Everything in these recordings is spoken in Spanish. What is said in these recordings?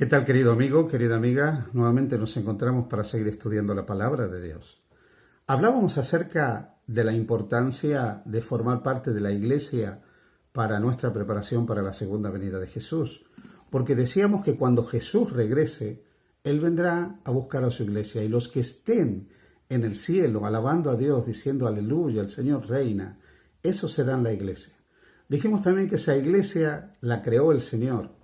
¿Qué tal, querido amigo, querida amiga? Nuevamente nos encontramos para seguir estudiando la palabra de Dios. Hablábamos acerca de la importancia de formar parte de la iglesia para nuestra preparación para la segunda venida de Jesús, porque decíamos que cuando Jesús regrese, Él vendrá a buscar a su iglesia y los que estén en el cielo alabando a Dios, diciendo aleluya, el Señor reina, esos serán la iglesia. Dijimos también que esa iglesia la creó el Señor.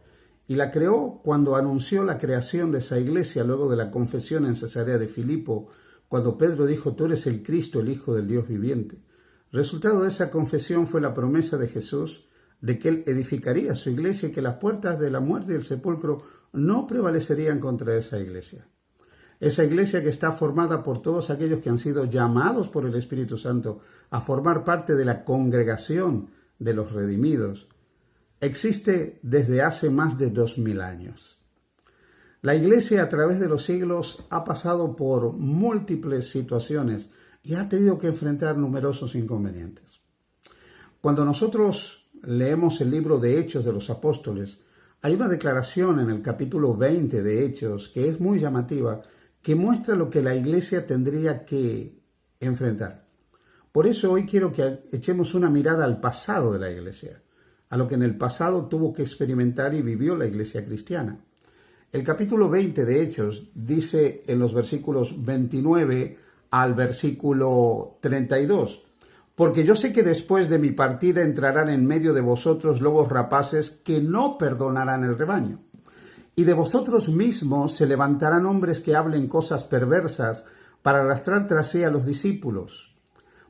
Y la creó cuando anunció la creación de esa iglesia luego de la confesión en Cesarea de Filipo, cuando Pedro dijo, tú eres el Cristo, el Hijo del Dios viviente. Resultado de esa confesión fue la promesa de Jesús de que Él edificaría su iglesia y que las puertas de la muerte y el sepulcro no prevalecerían contra esa iglesia. Esa iglesia que está formada por todos aquellos que han sido llamados por el Espíritu Santo a formar parte de la congregación de los redimidos, existe desde hace más de 2000 años. La Iglesia a través de los siglos ha pasado por múltiples situaciones y ha tenido que enfrentar numerosos inconvenientes. Cuando nosotros leemos el libro de Hechos de los Apóstoles, hay una declaración en el capítulo 20 de Hechos que es muy llamativa, que muestra lo que la Iglesia tendría que enfrentar. Por eso hoy quiero que echemos una mirada al pasado de la Iglesia, a lo que en el pasado tuvo que experimentar y vivió la iglesia cristiana. El capítulo 20 de Hechos dice en los versículos 29 al versículo 32, porque yo sé que después de mi partida entrarán en medio de vosotros lobos rapaces que no perdonarán el rebaño. Y de vosotros mismos se levantarán hombres que hablen cosas perversas para arrastrar tras sí a los discípulos.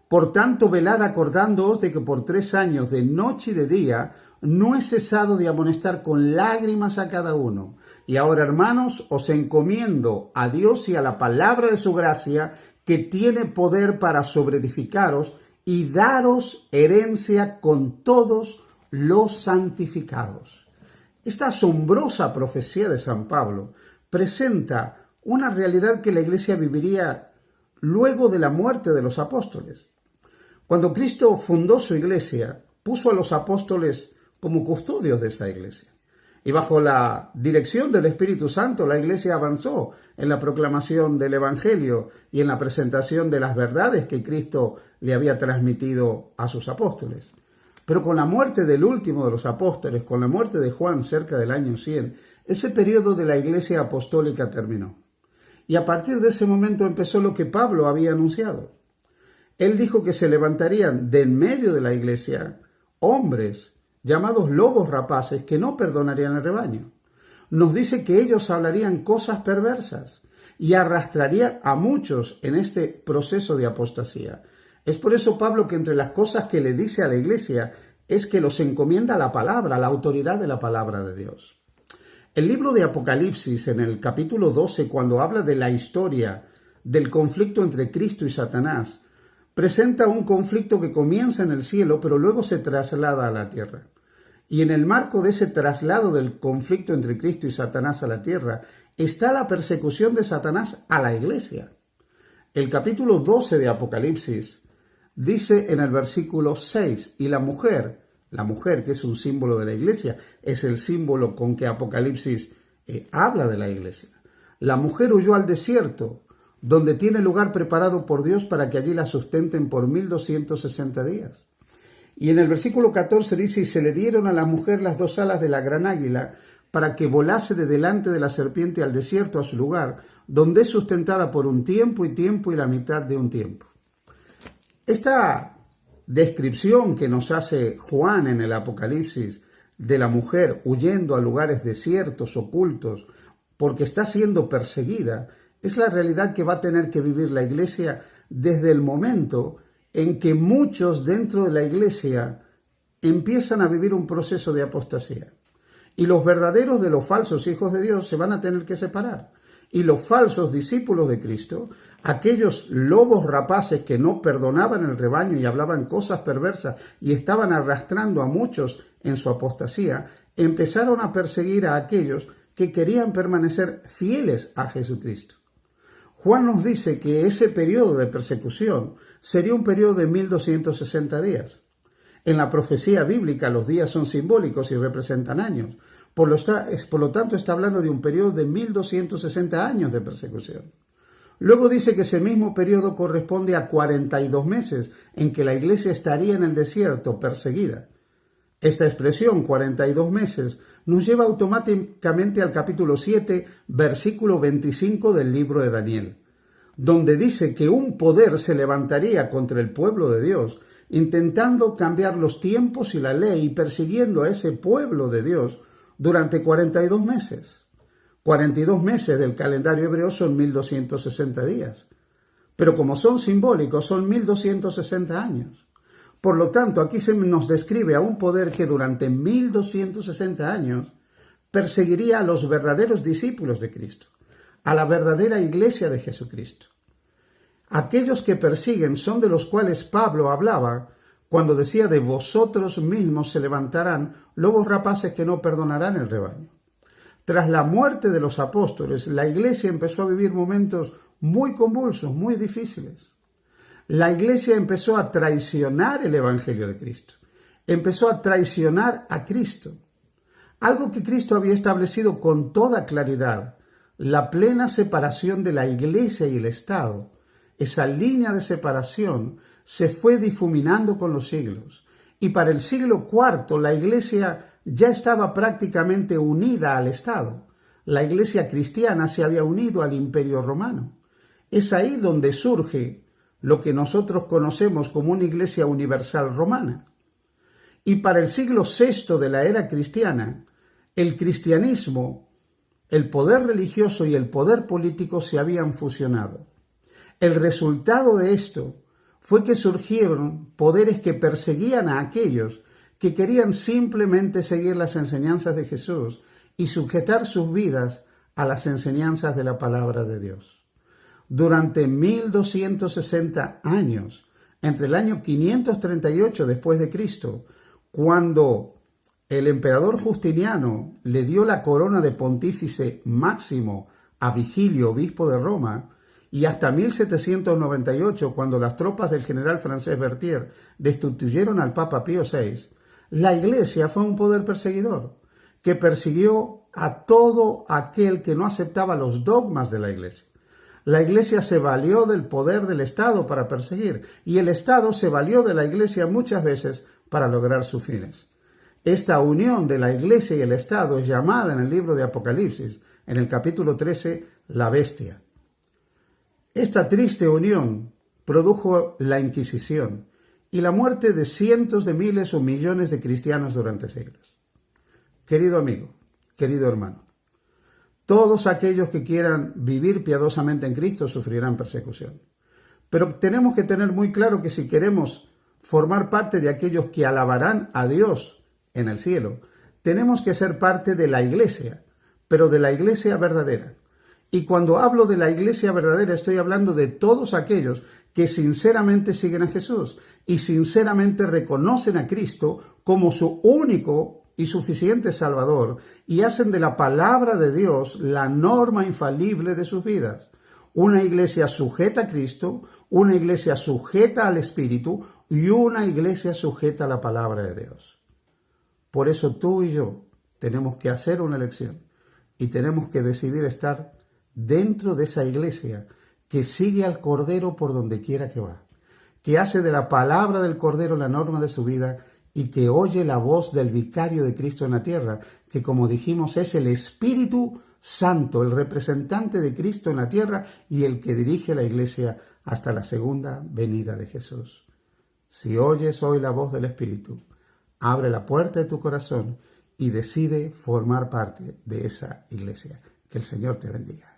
Por tanto, velad acordándoos de que por 3 años, de noche y de día, no he cesado de amonestar con lágrimas a cada uno. Y ahora, hermanos, os encomiendo a Dios y a la palabra de su gracia, que tiene poder para sobreedificaros y daros herencia con todos los santificados. Esta asombrosa profecía de San Pablo presenta una realidad que la iglesia viviría luego de la muerte de los apóstoles. Cuando Cristo fundó su iglesia, puso a los apóstoles como custodios de esa iglesia. Y bajo la dirección del Espíritu Santo, la iglesia avanzó en la proclamación del Evangelio y en la presentación de las verdades que Cristo le había transmitido a sus apóstoles. Pero con la muerte del último de los apóstoles, con la muerte de Juan cerca del año 100, ese periodo de la iglesia apostólica terminó. Y a partir de ese momento empezó lo que Pablo había anunciado. Él dijo que se levantarían de en medio de la iglesia hombres llamados lobos rapaces que no perdonarían el rebaño. Nos dice que ellos hablarían cosas perversas y arrastrarían a muchos en este proceso de apostasía. Es por eso, Pablo, que entre las cosas que le dice a la iglesia es que los encomienda la palabra, la autoridad de la palabra de Dios. El libro de Apocalipsis, en el capítulo 12, cuando habla de la historia del conflicto entre Cristo y Satanás, presenta un conflicto que comienza en el cielo, pero luego se traslada a la tierra. Y en el marco de ese traslado del conflicto entre Cristo y Satanás a la tierra, está la persecución de Satanás a la iglesia. El capítulo 12 de Apocalipsis dice en el versículo 6, y la mujer que es un símbolo de la iglesia, es el símbolo con que Apocalipsis habla de la iglesia. La mujer huyó al desierto, donde tiene lugar preparado por Dios para que allí la sustenten por 1260 días. Y en el versículo 14 dice, y se le dieron a la mujer las 2 alas de la gran águila para que volase de delante de la serpiente al desierto, a su lugar, donde es sustentada por un tiempo y la mitad de un tiempo. Esta descripción que nos hace Juan en el Apocalipsis de la mujer huyendo a lugares desiertos, ocultos, porque está siendo perseguida, es la realidad que va a tener que vivir la iglesia desde el momento en que muchos dentro de la iglesia empiezan a vivir un proceso de apostasía. Y los verdaderos de los falsos hijos de Dios se van a tener que separar. Y los falsos discípulos de Cristo, aquellos lobos rapaces que no perdonaban el rebaño y hablaban cosas perversas y estaban arrastrando a muchos en su apostasía, empezaron a perseguir a aquellos que querían permanecer fieles a Jesucristo. Juan nos dice que ese periodo de persecución sería un periodo de 1260 días. En la profecía bíblica los días son simbólicos y representan años. Por lo tanto, está hablando de un periodo de 1260 años de persecución. Luego dice que ese mismo periodo corresponde a 42 meses en que la iglesia estaría en el desierto perseguida. Esta expresión, 42 meses, nos lleva automáticamente al capítulo 7, versículo 25 del libro de Daniel, donde dice que un poder se levantaría contra el pueblo de Dios, intentando cambiar los tiempos y la ley y persiguiendo a ese pueblo de Dios durante 42 meses. 42 meses del calendario hebreo son 1260 días, pero como son simbólicos, son 1260 años. Por lo tanto, aquí se nos describe a un poder que durante 1260 años perseguiría a los verdaderos discípulos de Cristo, a la verdadera iglesia de Jesucristo. Aquellos que persiguen son de los cuales Pablo hablaba cuando decía: de vosotros mismos se levantarán lobos rapaces que no perdonarán el rebaño. Tras la muerte de los apóstoles, la iglesia empezó a vivir momentos muy convulsos, muy difíciles. La iglesia empezó a traicionar el evangelio de Cristo. Empezó a traicionar a Cristo. Algo que Cristo había establecido con toda claridad: la plena separación de la iglesia y el Estado. Esa línea de separación se fue difuminando con los siglos. Y para el siglo IV la iglesia ya estaba prácticamente unida al Estado. La iglesia cristiana se había unido al Imperio Romano. Es ahí donde surge lo que nosotros conocemos como una iglesia universal romana. Y para el siglo VI de la era cristiana, el cristianismo, el poder religioso y el poder político se habían fusionado. El resultado de esto fue que surgieron poderes que perseguían a aquellos que querían simplemente seguir las enseñanzas de Jesús y sujetar sus vidas a las enseñanzas de la palabra de Dios. Durante 1260 años, entre el año 538 después de Cristo, cuando el emperador Justiniano le dio la corona de pontífice máximo a Vigilio, obispo de Roma, y hasta 1798, cuando las tropas del general francés Berthier destituyeron al Papa Pío VI, la Iglesia fue un poder perseguidor que persiguió a todo aquel que no aceptaba los dogmas de la Iglesia. La Iglesia se valió del poder del Estado para perseguir, y el Estado se valió de la Iglesia muchas veces para lograr sus fines. Esta unión de la Iglesia y el Estado es llamada en el libro de Apocalipsis, en el capítulo 13, la bestia. Esta triste unión produjo la Inquisición y la muerte de cientos de miles o millones de cristianos durante siglos. Querido amigo, querido hermano, todos aquellos que quieran vivir piadosamente en Cristo sufrirán persecución. Pero tenemos que tener muy claro que si queremos formar parte de aquellos que alabarán a Dios en el cielo, tenemos que ser parte de la iglesia, pero de la iglesia verdadera. Y cuando hablo de la iglesia verdadera, estoy hablando de todos aquellos que sinceramente siguen a Jesús y sinceramente reconocen a Cristo como su único y suficiente Salvador y hacen de la palabra de Dios la norma infalible de sus vidas. Una iglesia sujeta a Cristo, una iglesia sujeta al Espíritu y una iglesia sujeta a la palabra de Dios. Por eso tú y yo tenemos que hacer una elección y tenemos que decidir estar dentro de esa iglesia que sigue al Cordero por donde quiera que va, que hace de la palabra del Cordero la norma de su vida y que oye la voz del vicario de Cristo en la tierra, que como dijimos es el Espíritu Santo, el representante de Cristo en la tierra y el que dirige la iglesia hasta la segunda venida de Jesús. Si oyes hoy la voz del Espíritu, abre la puerta de tu corazón y decide formar parte de esa iglesia. Que el Señor te bendiga.